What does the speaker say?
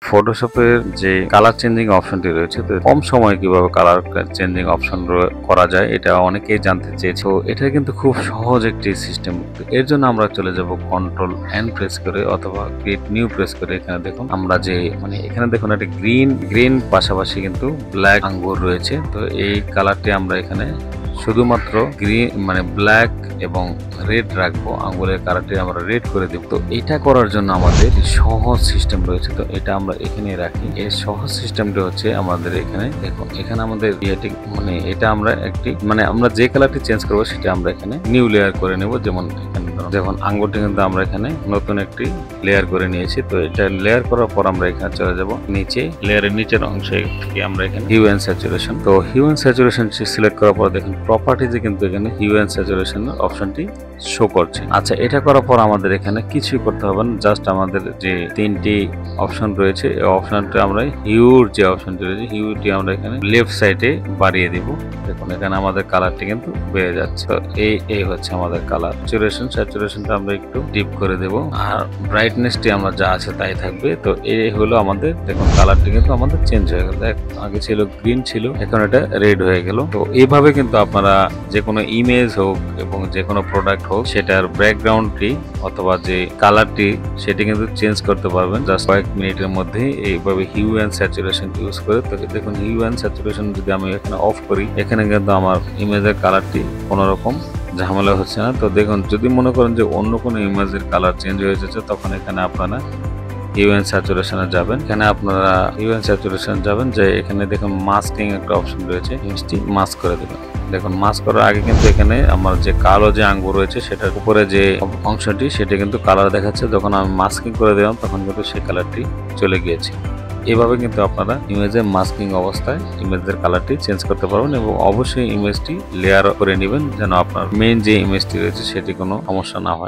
ফটোশপের যে colour changing অপশনটি রয়েছে, তো কম সময়ে কিভাবে কালার চেঞ্জিং অপশন করা যায় এটা অনেকেই জানতে চেয়েছে। তো এটা কিন্তু খুব সহজ একটি সিস্টেম। এর জন্য আমরা চলে যাব কন্ট্রোল এন প্রেস করে অথবা ক্রিয়েট নিউ প্রেস করে। এখানে দেখুন আমরা যে এখানে দেখুন একটা গ্রিন পাশাপাশি কিন্তু ব্ল্যাক আঙ্গুর রয়েছে। তো এই কালারটি আমরা এখানে শুধুমাত্র গ্রিন ব্ল্যাক এবং রেড রাখবো, আঙ্গুলের কালারটি আমরা রেড করে দেব। তো এটা করার জন্য আমাদের সহজ সিস্টেম রয়েছে, তো এটা আমরা এখানে রাখি। এই সহজ সিস্টেমটি হচ্ছে আমাদের এখানে দেখুন, এখানে আমাদের এটা আমরা একটি আমরা যে কালারটি চেঞ্জ করবো সেটা আমরা এখানে নিউ লেয়ার করে নেব। যেমন এখানে দেখুন আঙ্গুলটি কিন্তু আমরা এখানে নতুন একটি লেয়ার করে নিয়েছি। তো এটা লেয়ার করার পর আমরা এখানে চলে যাব নিচে, লেয়ারের নিচের অংশে থেকে আমরা এখানে হিউ এন্ড স্যাচুরেশন। তো হিউ এন্ড স্যাচুরেশন সিলেক্ট করার পর দেখুন প্রপার্টিজে কিন্তু এখানে হিউ এন্ড স্যাচুরেশন অপশনটি শো করছে। আচ্ছা, এটা করার পর আমাদের এখানে কিছুই করতে হবে না, জাস্ট আমাদের যে তিনটি অপশন রয়েছে এই অপশনটা আমরা হিউর যে অপশনটি রয়েছে হিউটি আমরা এখানে লেফট সাইডে বাড়িয়ে দিব। দেখুন এখানে আমাদের কালারটি কিন্তু বেড়ে যাচ্ছে। তো এই হচ্ছে আমাদের কালার। স্যাচুরেশনটা আমরা একটু ডিপ করে দেব, আর ব্রাইটনেসটি আমরা যা আছে তাই থাকবে। তো এই হলো আমাদের, দেখুন কালারটি কিন্তু আমাদের চেঞ্জ হয়ে গেল। আগে ছিল গ্রিন ছিল, এখন এটা রেড হয়ে গেল। তো এইভাবে কিন্তু আপনারা যে কোনো ইমেজ হোক এবং যে কোনো প্রোডাক্ট হোক সেটার ব্যাকগ্রাউন্ডটি অথবা যে কালারটি সেটি কিন্তু চেঞ্জ করতে পারবেন জাস্ট কয়েক মিনিটের মধ্যে এইভাবে হিউ এন্ড স্যাচুরেশন ইউজ করে। তো দেখুন হিউ এন্ড স্যাচুরেশন যদি আমি এখানে অফ করি, এখানে কিন্তু আমার ইমেজের কালারটি কোনো রকম ঝামেলা হচ্ছে না। তো দেখুন যদি মনে করেন যে অন্য কোনো ইমেজের কালার চেঞ্জ হয়ে যাচ্ছে, তখন এখানে আপনারা হিউ এন্ড স্যাচুরেশনে যাবেন। এখানে আপনারা হিউ এন্ড স্যাচুরেশন যাবেন, যে এখানে দেখুন মাস্কিং একটা অপশন রয়েছে, জিনিসটি মাস্ক করে দেবেন। দেখুন মাস্ক করার আগে কিন্তু এখানে আমার যে কালো যে আঙ্গুর রয়েছে সেটার উপরে যে অংশটি সেটা কিন্তু কালার দেখাচ্ছে, যখন আমি মাস্কিং করে দিলাম তখন কিন্তু সেই কালারটি চলে গিয়েছে। এভাবে কিন্তু আপনারা ইমেজের মাস্কিং অবস্থায় ইমেজের কালারটি চেঞ্জ করতে পারবেন, এবং অবশ্যই ইমেজটি লেয়ার করে নেবেন যেন আপনার মেইন যে ইমেজটি রয়েছে সেটি কোনো সমস্যা না হয়।